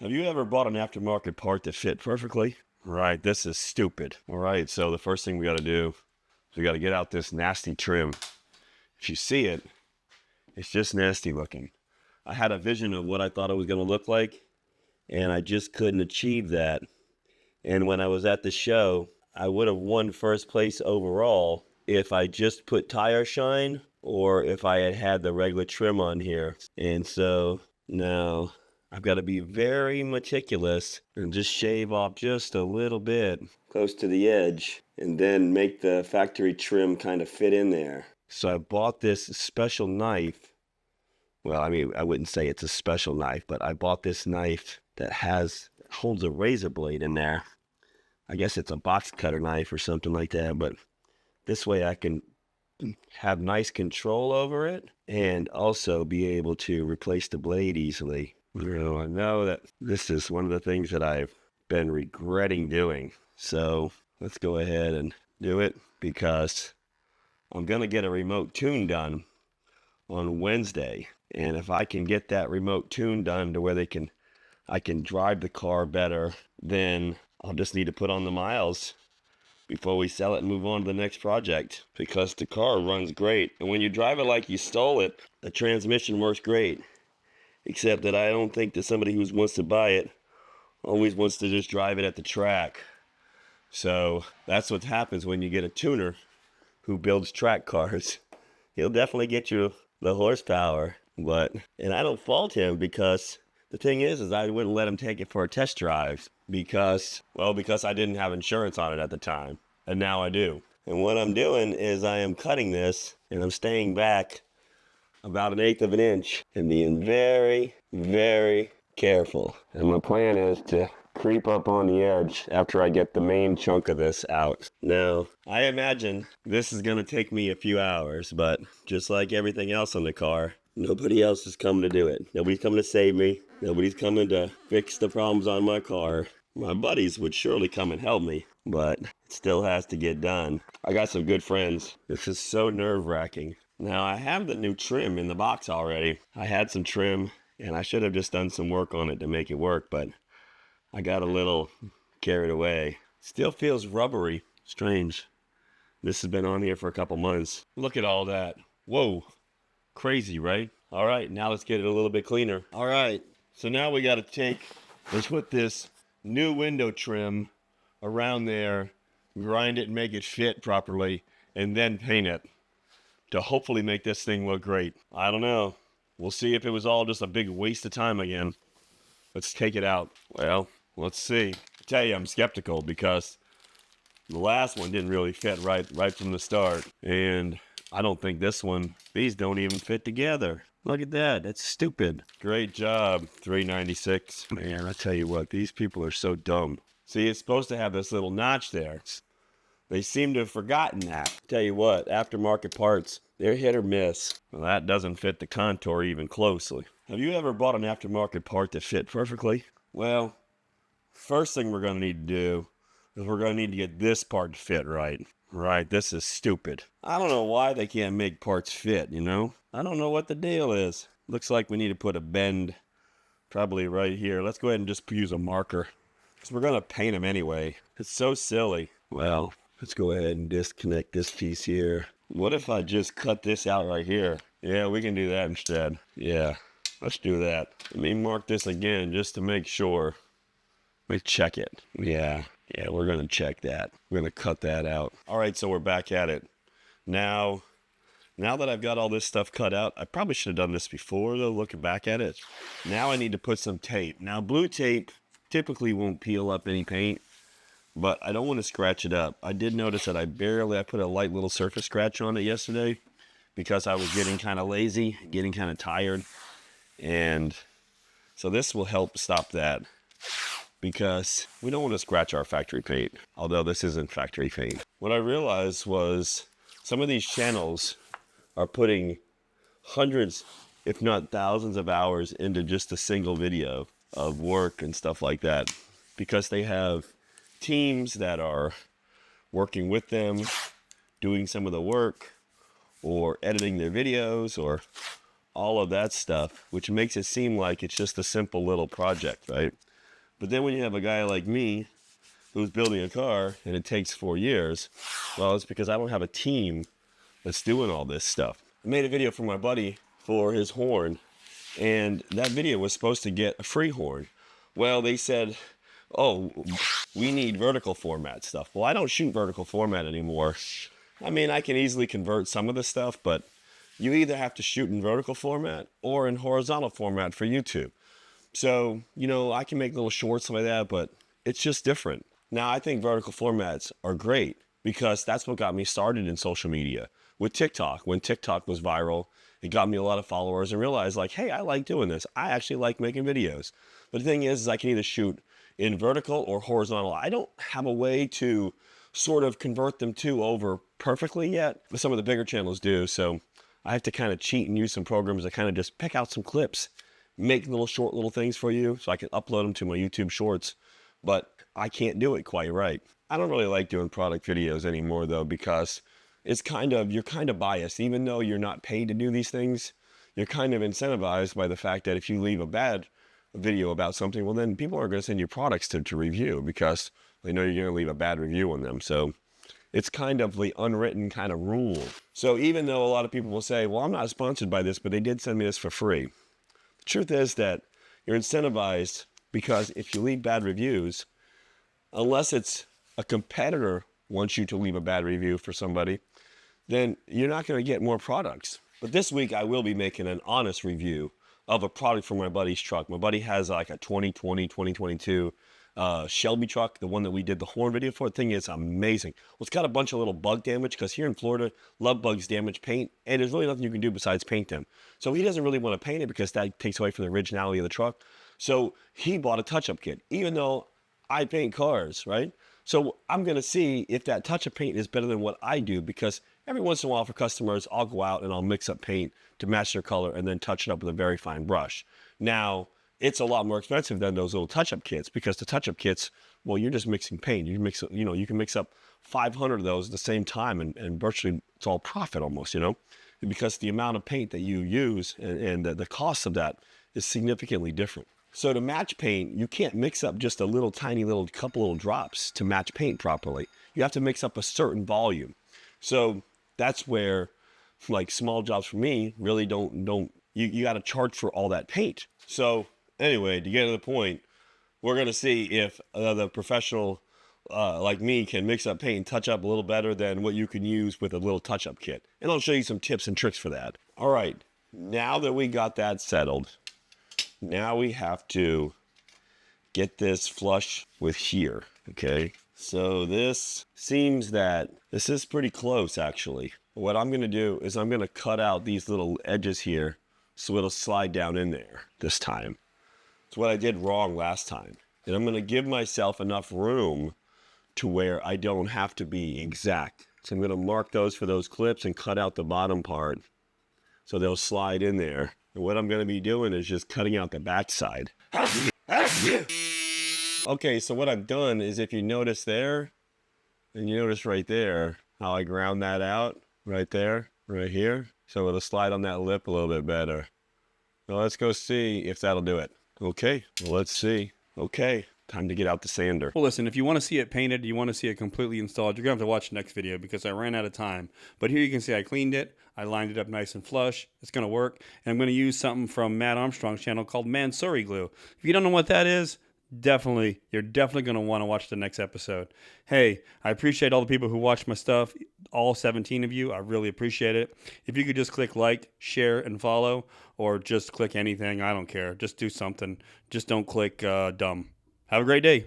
Have you ever bought an aftermarket part that fit perfectly? Right, this is stupid. All right, so the first thing we got to do is we got to get out this nasty trim. If you see it, it's just nasty looking. I had a vision of what I thought it was going to look like, and I just couldn't achieve that. And when I was at the show, I would have won first place overall if I just put tire shine or if I had had the regular trim on here. And so now I've got to be very meticulous and just shave off just a little bit close to the edge and then make the factory trim kind of fit in there. So I bought this special knife. Well, I mean, I wouldn't say it's a special knife, but I bought this knife that holds a razor blade in there. I guess it's a box cutter knife or something like that, but this way I can have nice control over it and also be able to replace the blade easily. I know that this is one of the things that I've been regretting doing. So let's go ahead and do it because I'm going to get a remote tune done on Wednesday. And if I can get that remote tune done to where I can drive the car better, then I'll just need to put on the miles before we sell it and move on to the next project, because the car runs great. And when you drive it like you stole it, the transmission works great. Except that I don't think that somebody who wants to buy it always wants to just drive it at the track. So that's what happens when you get a tuner who builds track cars. He'll definitely get you the horsepower, and I don't fault him, because the thing is I wouldn't let him take it for a test drive because I didn't have insurance on it at the time, and now I do. And what I'm doing is I am cutting this, and I'm staying back about 1/8 of an inch and being very, very careful. And my plan is to creep up on the edge after I get the main chunk of this out. Now, I imagine this is going to take me a few hours, but just like everything else on the car, nobody else is coming to do it. Nobody's coming to save me. Nobody's coming to fix the problems on my car. My buddies would surely come and help me, but it still has to get done. I got some good friends. This is so nerve-wracking. Now, I have the new trim in the box already. I had some trim, and I should have just done some work on it to make it work, but I got a little carried away. Still feels rubbery. Strange. This has been on here for a couple months. Look at all that. Whoa. Crazy, right? All right, now let's get it a little bit cleaner. All right, so now we got to let's put this new window trim around there, grind it and make it fit properly, and then paint it to hopefully make this thing look great. I don't know. We'll see if it was all just a big waste of time again. Let's take it out. Well, let's see. I tell you, I'm skeptical because the last one didn't really fit right from the start. And I don't think these don't even fit together. Look at that. That's stupid. Great job, 396. Man, I tell you what, these people are so dumb. See, it's supposed to have this little notch there. They seem to have forgotten that. Tell you what, aftermarket parts, they're hit or miss. Well, that doesn't fit the contour even closely. Have you ever bought an aftermarket part that fit perfectly? Well, first thing we're going to need to do is we're going to need to get this part to fit right. Right, this is stupid. I don't know why they can't make parts fit, you know? I don't know what the deal is. Looks like we need to put a bend probably right here. Let's go ahead and just use a marker, because we're going to paint them anyway. It's so silly. Well, let's go ahead and disconnect this piece here. What if I just cut this out right here? Yeah, we can do that instead. Yeah, let's do that. Let me mark this again just to make sure. Let me check it. Yeah, we're going to check that. We're going to cut that out. All right, so we're back at it. Now that I've got all this stuff cut out, I probably should have done this before, though, looking back at it. Now I need to put some tape. Now, blue tape typically won't peel up any paint, but I don't want to scratch it up. I did notice that I put a light little surface scratch on it yesterday because I was getting kind of lazy, getting kind of tired. And so this will help stop that, because we don't want to scratch our factory paint, although this isn't factory paint. What I realized was some of these channels are putting hundreds, if not thousands of hours into just a single video of work and stuff like that, because they have teams that are working with them, doing some of the work, or editing their videos, or all of that stuff, which makes it seem like it's just a simple little project, right? But then when you have a guy like me who's building a car and it takes 4 years, well, it's because I don't have a team that's doing all this stuff. I made a video for my buddy for his horn, and that video was supposed to get a free horn. Well, they said, oh, we need vertical format stuff. Well, I don't shoot vertical format anymore. I mean, I can easily convert some of the stuff, but you either have to shoot in vertical format or in horizontal format for YouTube. So, you know, I can make little shorts like that, but it's just different. Now, I think vertical formats are great because that's what got me started in social media. With TikTok, when TikTok was viral, it got me a lot of followers and realized like, hey, I like doing this. I actually like making videos. But the thing is I can either shoot in vertical or horizontal. I don't have a way to sort of convert them two over perfectly yet, but some of the bigger channels do. So I have to kind of cheat and use some programs that kind of just pick out some clips, make little short little things for you so I can upload them to my YouTube shorts, but I can't do it quite right. I don't really like doing product videos anymore though, because it's you're kind of biased. Even though you're not paid to do these things, you're kind of incentivized by the fact that if you leave a bad video about something, well then people are going to send you products to review because they know you're going to leave a bad review on them. So it's kind of the unwritten kind of rule. So even though a lot of people will say, well, I'm not sponsored by this, but they did send me this for free. The truth is that you're incentivized because if you leave bad reviews, unless it's a competitor wants you to leave a bad review for somebody, then you're not going to get more products. But this week I will be making an honest review of a product from my buddy's truck. My buddy has like a 2022 Shelby truck, the one that we did the horn video for. The thing is amazing. Well, it's got a bunch of little bug damage because here in Florida, love bugs damage paint, and there's really nothing you can do besides paint them. So he doesn't really want to paint it because that takes away from the originality of the truck. So he bought a touch-up kit, even though I paint cars, right? So I'm going to see if that touch-up paint is better than what I do, because every once in a while for customers, I'll go out and I'll mix up paint to match their color and then touch it up with a very fine brush. Now, it's a lot more expensive than those little touch-up kits, because the touch-up kits, well, you're just mixing paint. You mix, you know, you can mix up 500 of those at the same time, and virtually it's all profit almost, you know, because the amount of paint that you use and the cost of that is significantly different. So to match paint, you can't mix up just a little tiny little couple little drops to match paint properly. You have to mix up a certain volume. So that's where, like, small jobs for me really you got to charge for all that paint. So anyway, to get to the point, we're going to see if the professional like me can mix up paint and touch up a little better than what you can use with a little touch-up kit. And I'll show you some tips and tricks for that. All right, now that we got that settled, now we have to get this flush with here, okay? So this seems that this is pretty close, actually. What I'm going to do is I'm going to cut out these little edges here so it'll slide down in there this time. It's what I did wrong last time. And I'm going to give myself enough room to where I don't have to be exact. So I'm going to mark those for those clips and cut out the bottom part so they'll slide in there. And what I'm going to be doing is just cutting out the back side. Okay, so what I've done is, if you notice there, and you notice right there, how I ground that out, right there, right here. So it'll slide on that lip a little bit better. Now let's go see if that'll do it. Okay, well, let's see. Okay, time to get out the sander. Well, listen, if you want to see it painted, you want to see it completely installed, you're going to have to watch the next video because I ran out of time. But here you can see I cleaned it. I lined it up nice and flush. It's going to work. And I'm going to use something from Matt Armstrong's channel called Mansouri glue. If you don't know what that is, you're definitely going to want to watch the next episode. Hey, I appreciate all the people who watch my stuff, all 17 of you. I really appreciate it. If you could just click like, share, and follow, or just click anything, I don't care. Just do something. Just don't click dumb. Have a great day.